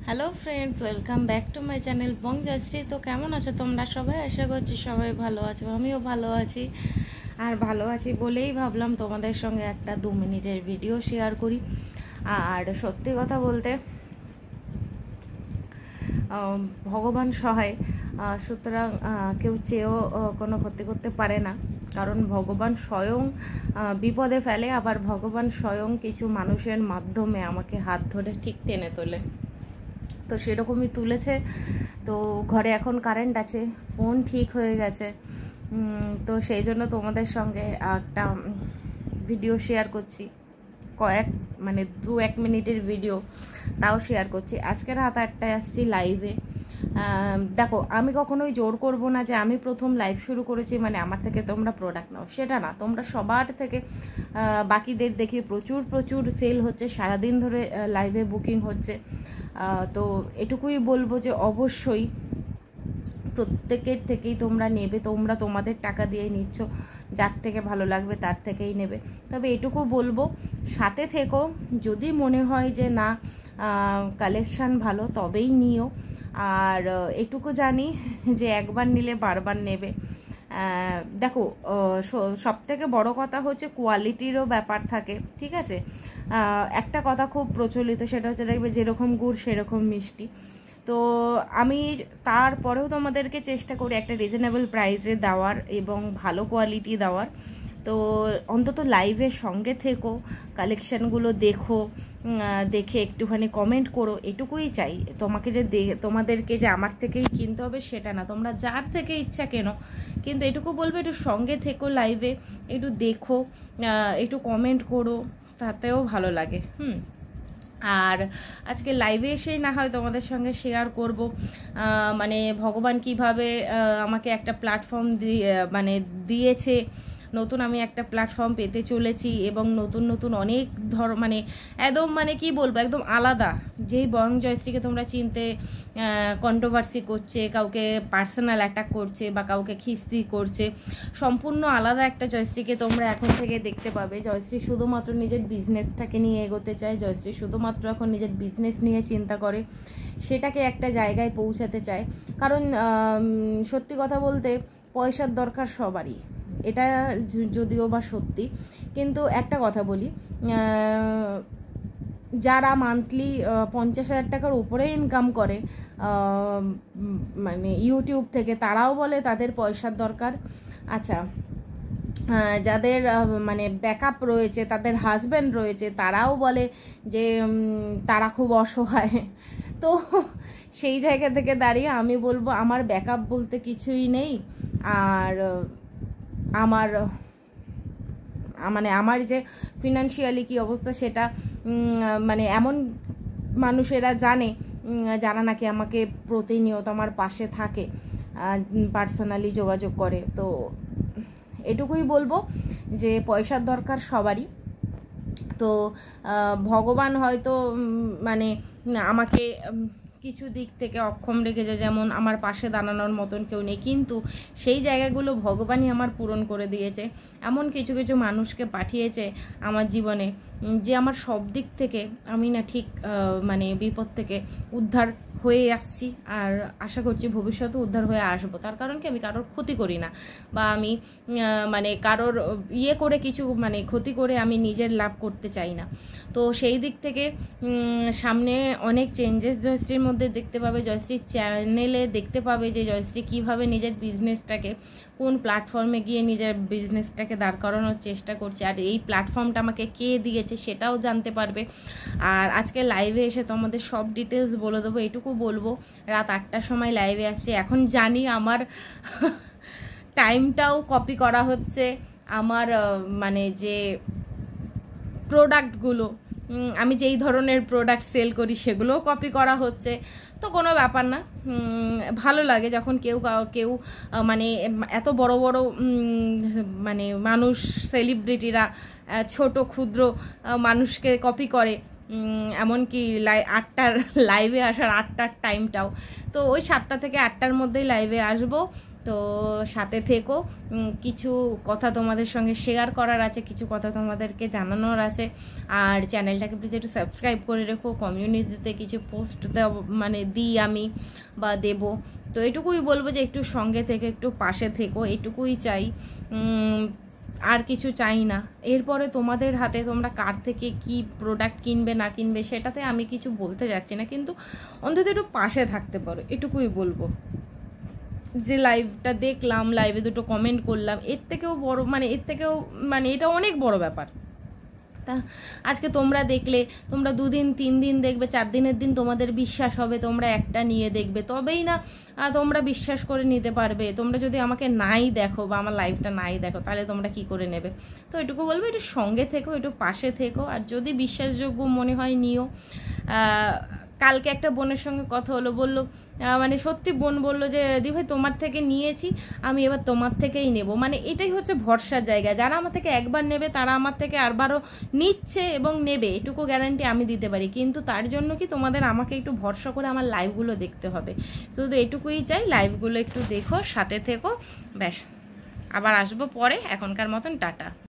Hello friends, welcome back to my channel Bong Joyshree. তো কেমন আছো তোমরা সবাই? আশা করছি সবাই ভালো আছো, আমিও ভালো আছি। আর ভালো আছি বলেই ভাবলাম তোমাদের সঙ্গে একটা 2 মিনিটের ভিডিও শেয়ার করি। আর সত্যি কথা বলতে ভগবান সহায়, সুতরাং কেউ চেয়েও কোনো ক্ষতি করতে পারে না, কারণ ভগবান স্বয়ং বিপদে ফেলে, আবার ভগবান স্বয়ং কিছু মানুষের মাধ্যমে আমাকে হাত ধরে ঠিক টেনে তোলে। তো সেরকমই তুলেছে। তো ঘরে এখন কারেন্ট আছে, ফোন ঠিক হয়ে গেছে। তো সেই জন্য তোমাদের সঙ্গে একটা ভিডিও শেয়ার করছি, মানে 2-1 মিনিটের ভিডিও, তাও শেয়ার করছি। আজকে রাত 8টায় আসছি লাইভে। দেখো, আমি কখনোই জোর করব না যে আমি প্রথম লাইভ শুরু করেছি মানে আমার থেকে তোমরা প্রোডাক্ট নাও, সেটা না। তোমরা সবার থেকে বাকিদের দেখি প্রচুর প্রচুর সেল হচ্ছে, সারাদিন ধরে লাইভে বুকিং হচ্ছে। তো এটুকুই বলবো যে অবশ্যই প্রত্যেকের থেকেই তোমরা নেবে, তোমরা তোমাদের টাকা দিয়ে নিচ্ছ, যার থেকে ভালো লাগবে তার থেকেই নেবে। তবে এটুকু বলবো, সাথে থেকো। যদি মনে হয় যে না কালেকশান ভালো, তবেই নিও। আর এটুকু জানি যে একবার নিলে বারবার নেবে। দেখো, সব থেকে বড় কথা হচ্ছে কোয়ালিটিরও ব্যাপার থাকে, ঠিক আছে? একটা কথা খুব প্রচলিত, সেটা হচ্ছে দেখবে যেরকম গুড় সেরকম মিষ্টি। তো আমি তারপরেও তোমাদেরকে চেষ্টা করি একটা রিজনেবল প্রাইসে দেওয়ার এবং ভালো কোয়ালিটি দেওয়ার। তো অন্তত লাইভের সঙ্গে থেকো, কালেকশানগুলো দেখো, দেখে একটুখানি কমেন্ট করো, এটুকুই চাই। তোমাকে যে তোমাদেরকে যে আমার থেকেই কিনতে হবে সেটা না, তোমরা যার থেকে ইচ্ছা কেনো, কিন্তু এটুকু বলবে একটু সঙ্গে থেকো, লাইভে একটু দেখো, একটু কমেন্ট করো, তাতেও ভালো লাগে। আর আজকে লাইভে এসেই না হয় তোমাদের সঙ্গে শেয়ার করব মানে ভগবান কিভাবে আমাকে একটা প্ল্যাটফর্ম দিয়েছে। নতুন আমি একটা প্ল্যাটফর্ম পেতে চলেছি এবং নতুন নতুন অনেক মানে একদম কি বলবো, একদম আলাদা। যেই বং জয়শ্রীকে তোমরা চিনতে কন্ট্রোভার্সি করছে, কাউকে পার্সোনাল অ্যাটাক করছে বা কাউকে খিস্তি করছে, সম্পূর্ণ আলাদা একটা জয়শ্রীকে তোমরা এখন থেকে দেখতে পাবে। জয়শ্রী শুধুমাত্র নিজের বিজনেসটাকে নিয়ে এগোতে চায়, জয়শ্রী শুধুমাত্র এখন নিজের বিজনেস নিয়ে চিন্তা করে, সেটাকে একটা জায়গায় পৌঁছাতে চায়। কারণ সত্যি কথা বলতে পয়সার দরকার সবারই, এটা যদিও বা সত্যি। কিন্তু একটা কথা বলি, যারা মান্থলি 50,000 টাকার উপরে ইনকাম করে মানে ইউটিউব থেকে, তারাও বলে তাদের পয়সার দরকার। আচ্ছা, যাদের মানে ব্যাকআপ রয়েছে, তাদের হাজব্যান্ড রয়েছে, তারাও বলে যে তারা খুব অসহায়। তো সেই জায়গা থেকে দাঁড়িয়ে আমি বলবো, আমার ব্যাকআপ বলতে কিছুই নেই। আর আমার যে ফিনান্সিয়ালি কী অবস্থা, সেটা মানে এমন মানুষেরা জানে যারা নাকি আমাকে প্রতিনিয়ত আমার পাশে থাকে, পার্সোনালি যোগাযোগ করে। তো এটুকুই বলবো যে পয়সার দরকার সবারই। তো ভগবান হয়তো মানে আমাকে কিছু দিক থেকে অক্ষম রেখেছে, যেমন আমার পাশে দাঁড়ানোর মতন কেউ নেই, কিন্তু সেই জায়গাগুলো ভগবানই আমার পূরণ করে দিয়েছে। এমন কিছু কিছু মানুষকে পাঠিয়েছে আমার জীবনে, যে আমার সব দিক থেকে আমি না ঠিক মানে বিপদ থেকে উদ্ধার হয়ে আসছি, আর আশা করছি ভবিষ্যতে উদ্ধার হয়ে আসবো। তার কারণ কি, আমি কারোর ক্ষতি করি না, বা আমি মানে কারোর করে কিছু মানে ক্ষতি করে আমি নিজের লাভ করতে চাই না। তো সেই দিক থেকে সামনে অনেক চেঞ্জেস জয়শ্রীর মধ্যে দেখতে পাবে, জয়শ্রীর চ্যানেলে দেখতে পাবে যে জয়শ্রী কীভাবে নিজের বিজনেসটাকে, কোন প্ল্যাটফর্মে গিয়ে নিজের বিজনেসটাকে দাঁড় করানোর চেষ্টা করছে, আর এই প্ল্যাটফর্মটা আমাকে কে দিয়েছে সেটাও জানতে পারবে। আর আজকে লাইভে এসে তোমাদের সব ডিটেলস বলে দেবো। এটুকু বলবো, রাত 8টার সময় লাইভে আসছে। এখন জানি আমার টাইমটাও কপি করা হচ্ছে, আমার মানে যে প্রোডাক্টগুলো, আমি যেই ধরনের প্রোডাক্ট সেল করি সেগুলোও কপি করা হচ্ছে। তো কোনো ব্যাপার না, ভালো লাগে যখন কেউ মানে এত বড় বড় মানে মানুষ, সেলিব্রিটিরা ছোট ক্ষুদ্র মানুষকে কপি করে। এমনকি 8টার লাইভে আসার 8টার টাইমটাও, তো ওই 7টা থেকে 8টার মধ্যেই লাইভে আসবো। তো সাথে থেকো, কিছু কথা তোমাদের সঙ্গে শেয়ার করার আছে, কিছু কথা তোমাদেরকে জানানোর আছে। আর চ্যানেলটাকে প্লিজ একটু সাবস্ক্রাইব করে রেখো। কমিউনিটিতে কিছু পোস্ট মানে দিই আমি বা দেবো। তো এটুকুই বলবো যে একটু সঙ্গে থেকে একটু পাশে থেকো, এটুকুই চাই, আর কিছু চাই না। এরপরে তোমাদের হাতে তোমরা কার থেকে কি প্রোডাক্ট কিনবে না কিনবে সেটাতে আমি কিছু বলতে যাচ্ছি না, কিন্তু অন্তত একটু পাশে থাকতে পারো, এটুকুই বলবো। যে লাইভটা দেখলাম, লাইভে দুটো কমেন্ট করলাম, এর থেকেও বড় মানে এটা অনেক বড় ব্যাপার। তা আজকে তোমরা দেখলে, তোমরা 2 দিন 3 দিন দেখবে, 4 দিনের দিন তোমাদের বিশ্বাস হবে, তোমরা একটা নিয়ে দেখবে, তবেই না তোমরা বিশ্বাস করে নিতে পারবে। তোমরা যদি আমাকে নাই দেখো বা আমার লাইভটা নাই দেখো, তাহলে তোমরা কি করে নেবে? তো এটুকু বলবো, একটু সঙ্গে থেকো, একটু পাশে থেকো, আর যদি বিশ্বাসযোগ্য মনে হয় নিও। কালকে একটা বোনের সঙ্গে কথা হলো, বললো মানে সত্যি বোন বললো যে দিভাই তোমার থেকে নিয়েছি, আমি এবার তোমার থেকেই নেব। মানে এটাই হচ্ছে ভরসার জায়গা। যারা আমার থেকে একবার নেবে তারা আমার থেকে আরবারও নিচ্ছে এবং নেবে, এটুকু গ্যারান্টি আমি দিতে পারি। কিন্তু তার জন্য কি তোমাদের আমাকে একটু ভরসা করে আমার লাইভগুলো দেখতে হবে। শুধু এটুকুই চাই, লাইভগুলো একটু দেখো, সাথে থেকো, ব্যাস। আবার আসবো পরে, এখনকার মতন টাটা।